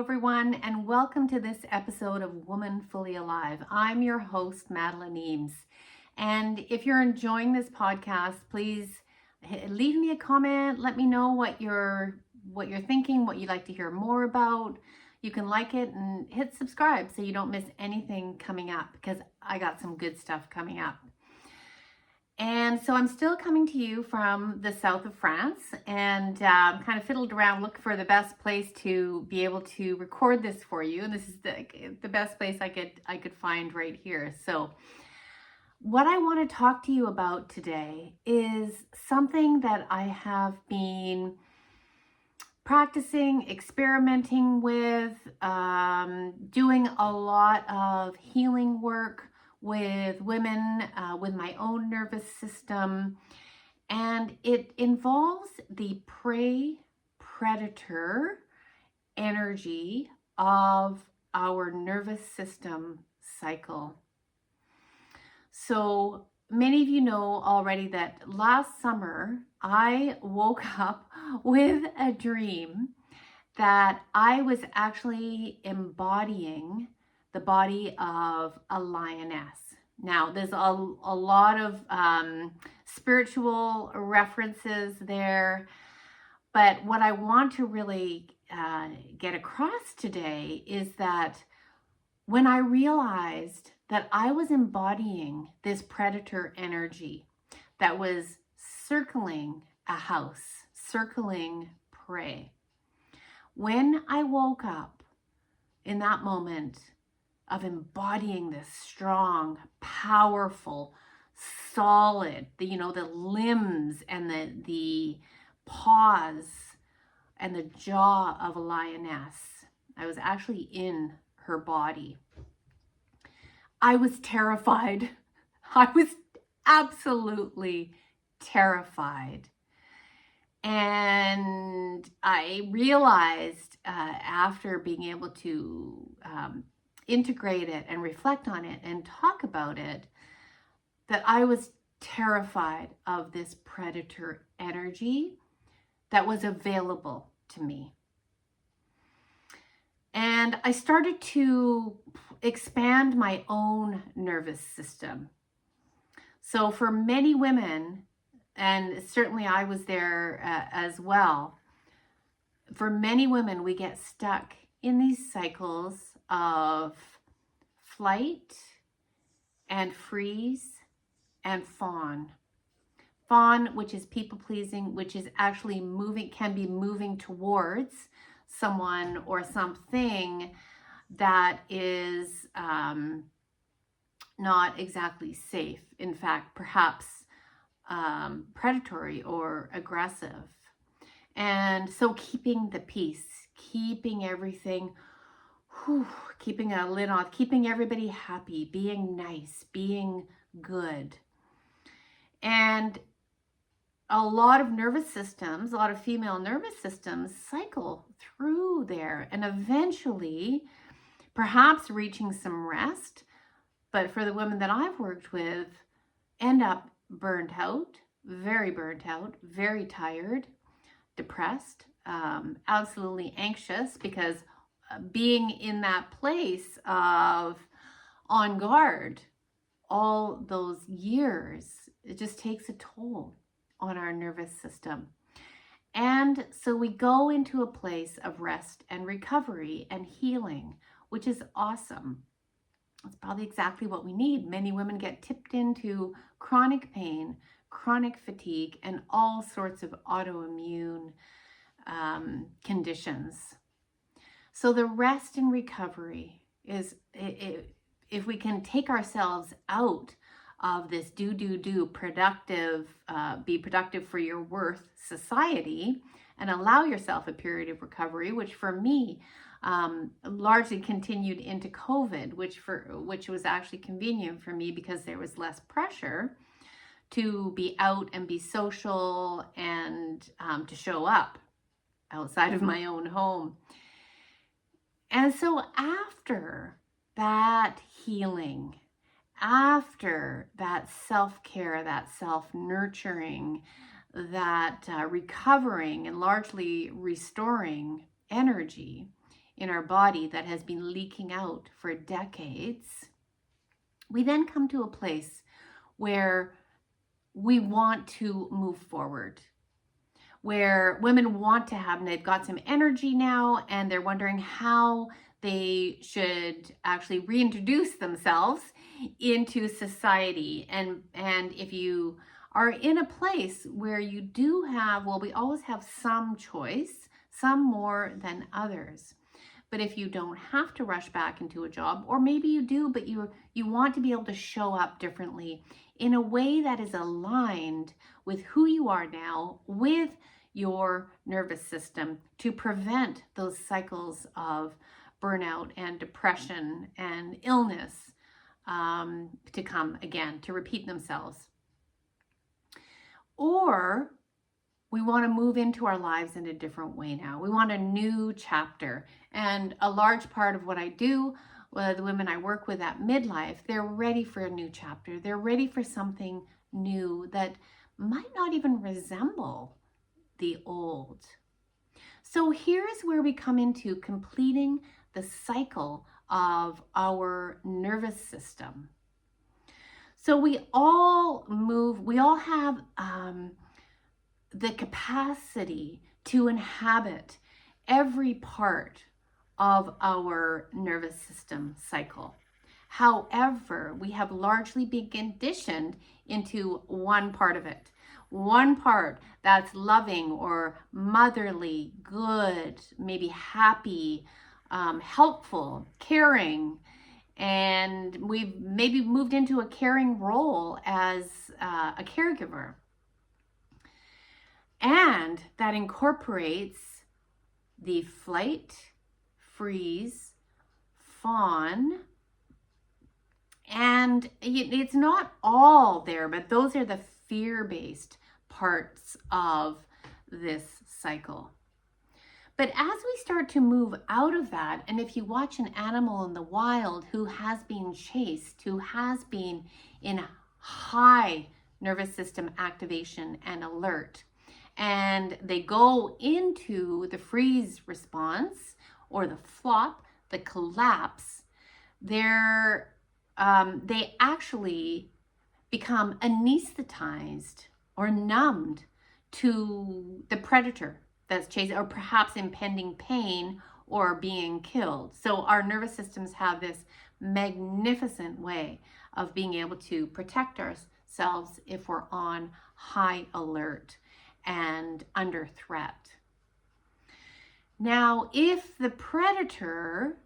everyone, and welcome to this episode of Woman Fully Alive. I'm your host, Madeline Eames. And if you're enjoying this podcast, please leave me a comment. Let me know what you're thinking, what you'd like to hear more about. You can like it and hit subscribe so you don't miss anything coming up, because I got some good stuff coming up. And so I'm still coming to you from the south of France, and kind of fiddled around looking for the best place to be able to record this for you. And this is the best place I could find right here. So what I want to talk to you about today is something that I have been practicing, experimenting with, doing a lot of healing work with women, with my own nervous system, and it involves the prey-predator energy of our nervous system cycle. So many of you know already that last summer I woke up with a dream that I was actually embodying the body of a lioness. Now, there's a lot of spiritual references there, but what I want to really get across today is that when I realized that I was embodying this predator energy that was circling a house, circling prey, when I woke up in that moment of embodying this strong, powerful, solid, the limbs and the paws and the jaw of a lioness, I was actually in her body. I was terrified. I was absolutely terrified. And I realized after being able to integrate it and reflect on it and talk about it, that I was terrified of this predator energy that was available to me. And I started to expand my own nervous system. So for many women, and certainly I was there as well, for many women, we get stuck in these cycles of flight and freeze and fawn. Fawn, which is people pleasing, which is actually can be moving towards someone or something that is not exactly safe. In fact, perhaps predatory or aggressive. And so keeping the peace, keeping everything, keeping a lid on, keeping everybody happy, being nice, being good. And a lot of nervous systems, a lot of female nervous systems cycle through there and eventually perhaps reaching some rest. But for the women that I've worked with, end up burnt out, very tired, depressed, absolutely anxious, because being in that place of on guard all those years, it just takes a toll on our nervous system. And so we go into a place of rest and recovery and healing, which is awesome. It's probably exactly what we need. Many women get tipped into chronic pain, chronic fatigue, and all sorts of autoimmune conditions. So the rest and recovery is, if we can take ourselves out of this do, productive, be productive for your worth society, and allow yourself a period of recovery, which for me largely continued into COVID, which was actually convenient for me because there was less pressure to be out and be social and to show up outside of my own home. And so after that healing, after that self-care, that self-nurturing, that recovering and largely restoring energy, in our body that has been leaking out for decades, we then come to a place where we want to move forward, where women want to have, and they've got some energy now, and they're wondering how they should actually reintroduce themselves into society. And if you are in a place where you do have, well, we always have some choice, some more than others. But if you don't have to rush back into a job, or maybe you do, but you want to be able to show up differently in a way that is aligned with who you are now, with your nervous system, to prevent those cycles of burnout and depression and illness to come again, to repeat themselves. Or we want to move into our lives in a different way now. We want a new chapter. And a large part of what I do with the women I work with at Midlife, they're ready for a new chapter. They're ready for something new that might not even resemble the old. So here's where we come into completing the cycle of our nervous system. So we all have the capacity to inhabit every part of our nervous system cycle. However, we have largely been conditioned into one part of it. One part that's loving or motherly, good, maybe happy, helpful, caring, and we've maybe moved into a caring role as a caregiver. And that incorporates the flight, freeze, fawn, and it's not all there, but those are the fear-based parts of this cycle. But as we start to move out of that, and if you watch an animal in the wild who has been chased, who has been in high nervous system activation and alert, and they go into the freeze response or the flop, the collapse, they actually become anesthetized or numbed to the predator that's chasing, or perhaps impending pain or being killed. So our nervous systems have this magnificent way of being able to protect ourselves if we're on high alert and under threat. Now, if the predator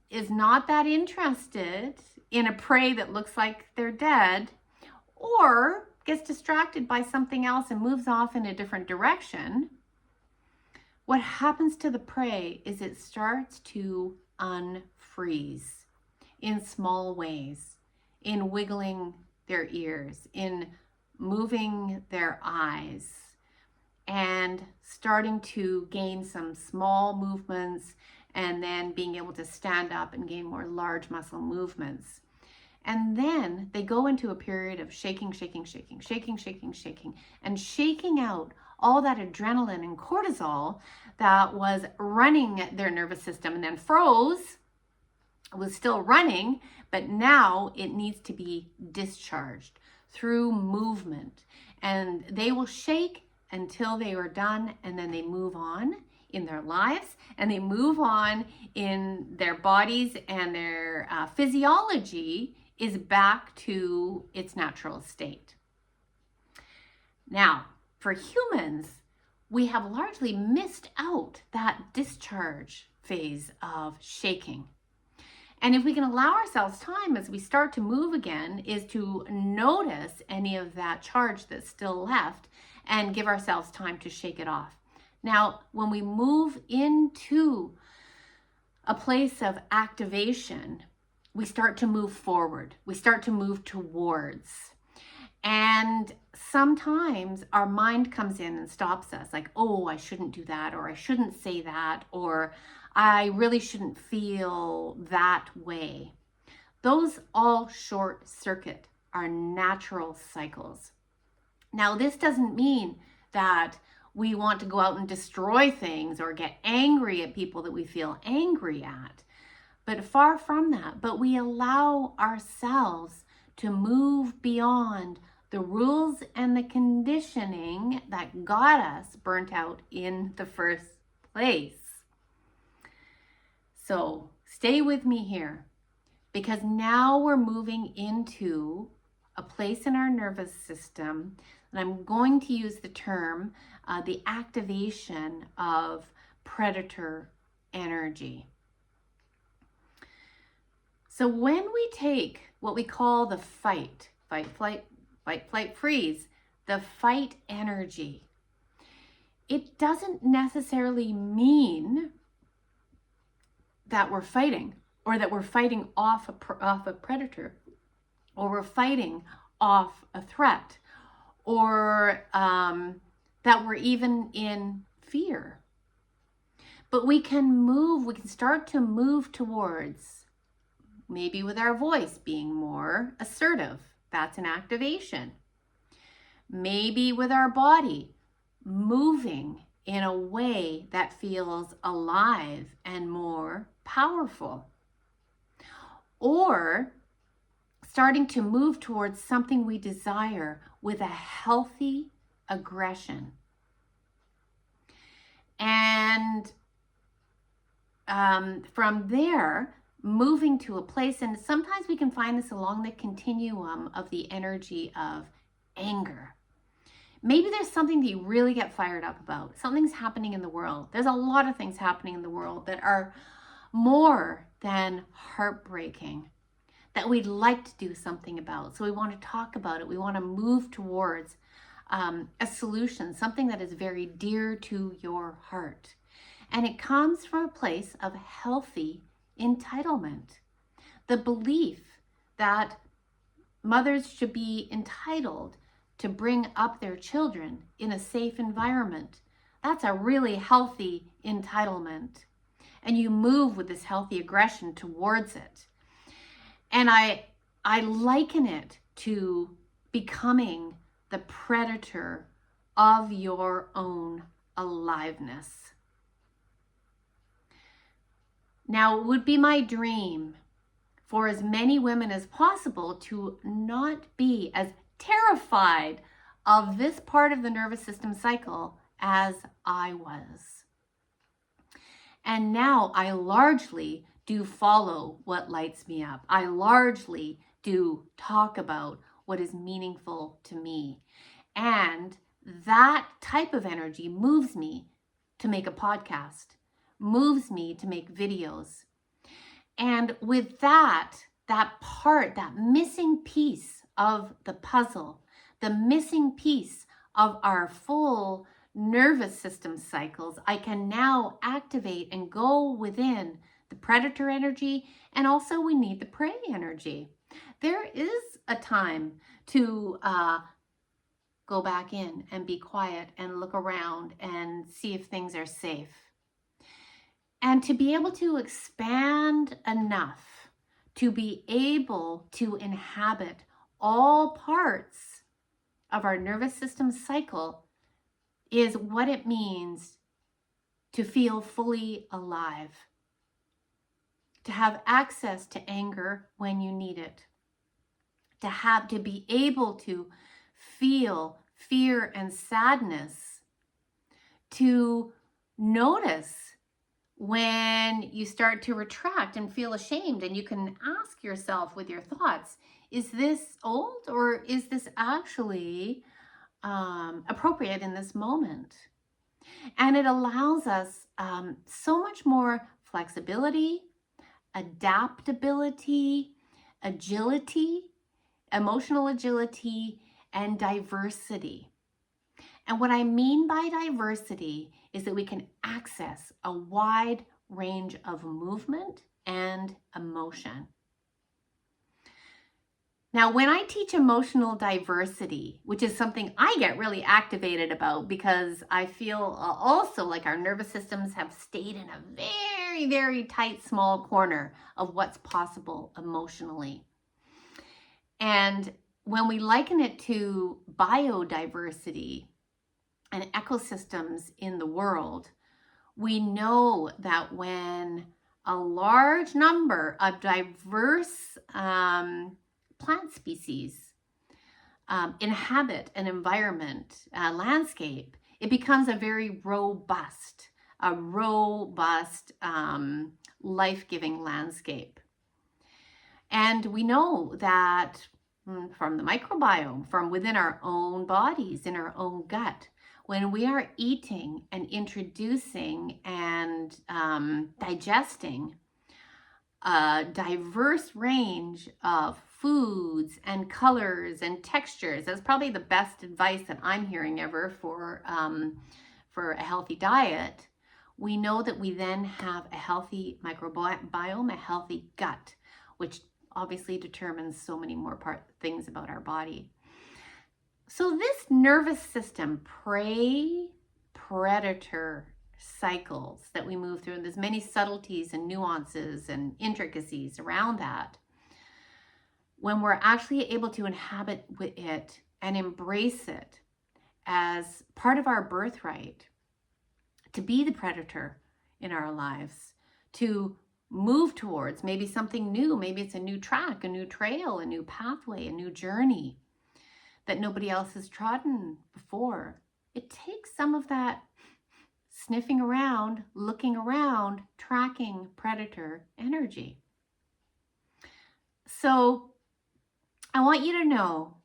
is not that interested in a prey that looks like they're dead, or gets distracted by something else and moves off in a different direction, what happens to the prey is it starts to unfreeze in small ways, in wiggling their ears, in moving their eyes, and starting to gain some small movements, and then being able to stand up and gain more large muscle movements. And then they go into a period of shaking, and shaking out all that adrenaline and cortisol that was running their nervous system and then froze, was still running, but now it needs to be discharged through movement. And they will shake until they are done, and then they move on in their lives, and they move on in their bodies, and their physiology is back to its natural state. Now, for humans, we have largely missed out that discharge phase of shaking. And if we can allow ourselves time as we start to move again, is to notice any of that charge that's still left and give ourselves time to shake it off. Now, when we move into a place of activation, we start to move forward. We start to move towards. And sometimes our mind comes in and stops us, like, oh, I shouldn't do that, or I shouldn't say that, or I really shouldn't feel that way. Those all short circuit our natural cycles. Now, this doesn't mean that we want to go out and destroy things or get angry at people that we feel angry at. But far from that. But we allow ourselves to move beyond the rules and the conditioning that got us burnt out in the first place. So stay with me here, because now we're moving into a place in our nervous system, and I'm going to use the term the activation of predator energy. So when we take what we call the fight, flight, freeze, the fight energy, it doesn't necessarily mean that we're fighting, or that we're fighting off a predator, or we're fighting off a threat, or that we're even in fear. But we can start to move towards, maybe with our voice, being more assertive. That's an activation. Maybe with our body, moving in a way that feels alive and more powerful. Or starting to move towards something we desire with a healthy aggression. And from there, moving to a place, and sometimes we can find this along the continuum of the energy of anger. Maybe there's something that you really get fired up about. Something's happening in the world. There's a lot of things happening in the world that are more than heartbreaking, that we'd like to do something about. So we want to talk about it. We want to move towards a solution, something that is very dear to your heart. And it comes from a place of healthy entitlement. The belief that mothers should be entitled to bring up their children in a safe environment. That's a really healthy entitlement. And you move with this healthy aggression towards it. And I liken it to becoming the predator of your own aliveness. Now, it would be my dream for as many women as possible to not be as terrified of this part of the nervous system cycle as I was. And now I largely do follow what lights me up. I largely do talk about what is meaningful to me. And that type of energy moves me to make a podcast, moves me to make videos. And with that part, that missing piece of the puzzle, the missing piece of our full nervous system cycles, I can now activate and go within the predator energy, and also we need the prey energy. There is a time to go back in and be quiet and look around and see if things are safe. And to be able to expand enough to be able to inhabit all parts of our nervous system cycle is what it means to feel fully alive, to have access to anger when you need it, to be able to feel fear and sadness, to notice when you start to retract and feel ashamed, and you can ask yourself with your thoughts, is this old or is this actually appropriate in this moment? And it allows us so much more flexibility, adaptability, agility, emotional agility, and diversity. And what I mean by diversity is that we can access a wide range of movement and emotion. Now, when I teach emotional diversity, which is something I get really activated about because I feel also like our nervous systems have stayed in a very, very tight, small corner of what's possible emotionally. And when we liken it to biodiversity, and ecosystems in the world, we know that when a large number of diverse plant species inhabit an environment, landscape, it becomes a very robust, life-giving landscape. And we know that from the microbiome, from within our own bodies, in our own gut, when we are eating and introducing and digesting a diverse range of foods and colors and textures, that's probably the best advice that I'm hearing ever for a healthy diet. We know that we then have a healthy microbiome, a healthy gut, which obviously determines so many more things about our body. So this nervous system, prey, predator cycles that we move through, and there's many subtleties and nuances and intricacies around that. When we're actually able to inhabit with it and embrace it as part of our birthright, to be the predator in our lives, to move towards maybe something new, maybe it's a new track, a new trail, a new pathway, a new journey that nobody else has trodden before. It takes some of that sniffing around, looking around, tracking predator energy. So I want you to know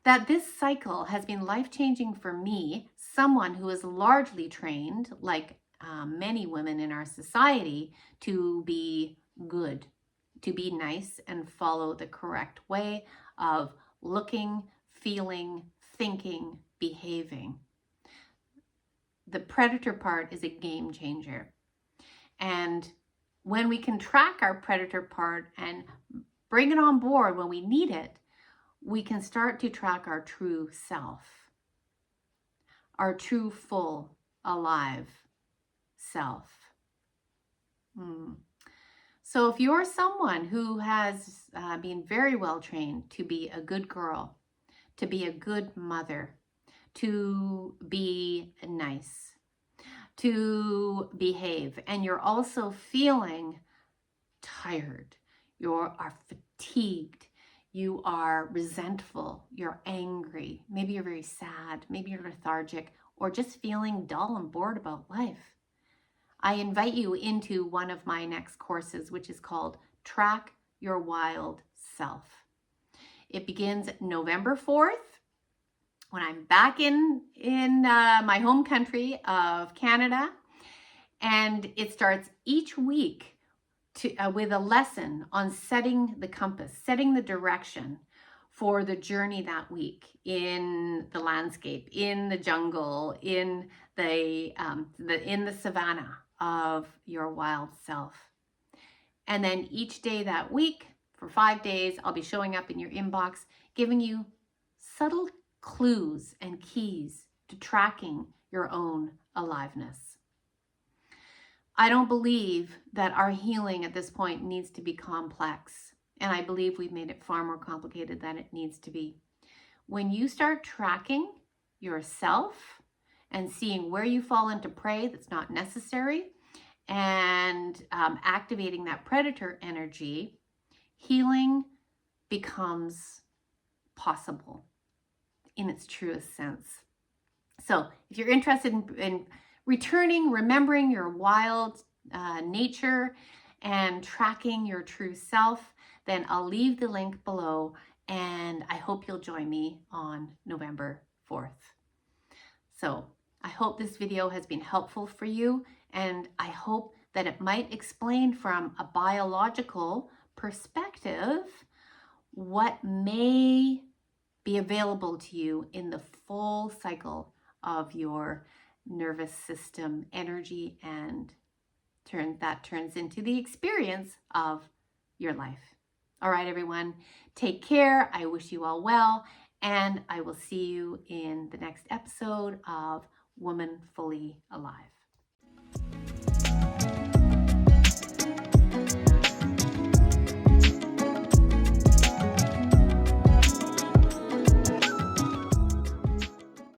that this cycle has been life-changing for me, someone who is largely trained, like many women in our society, to be good, to be nice and follow the correct way of looking, feeling, thinking, behaving. The predator part is a game changer. And when we can track our predator part and bring it on board when we need it, we can start to track our true self, our true, full, alive self. So if you're someone who has been very well trained to be a good girl, to be a good mother, to be nice, to behave, and you're also feeling tired, you are fatigued, you are resentful, you're angry, maybe you're very sad, maybe you're lethargic, or just feeling dull and bored about life, I invite you into one of my next courses, which is called Track Your Wild Self. It begins November 4th, when I'm back in my home country of Canada, and it starts each week with a lesson on setting the compass, setting the direction for the journey that week in the landscape, in the jungle, in the savannah of your wild self. And then each day that week, for 5 days, I'll be showing up in your inbox, giving you subtle clues and keys to tracking your own aliveness. I don't believe that our healing at this point needs to be complex, and I believe we've made it far more complicated than it needs to be. When you start tracking yourself and seeing where you fall into prey that's not necessary, and activating that predator energy, healing becomes possible in its truest sense. So if you're interested in returning, remembering your wild nature and tracking your true self, then I'll leave the link below, and I hope you'll join me on November 4th. So I hope this video has been helpful for you, and I hope that it might explain from a biological perspective what may be available to you in the full cycle of your nervous system energy, and that turns into the experience of your life. All right, everyone, take care. I wish you all well, and I will see you in the next episode of Woman Fully Alive.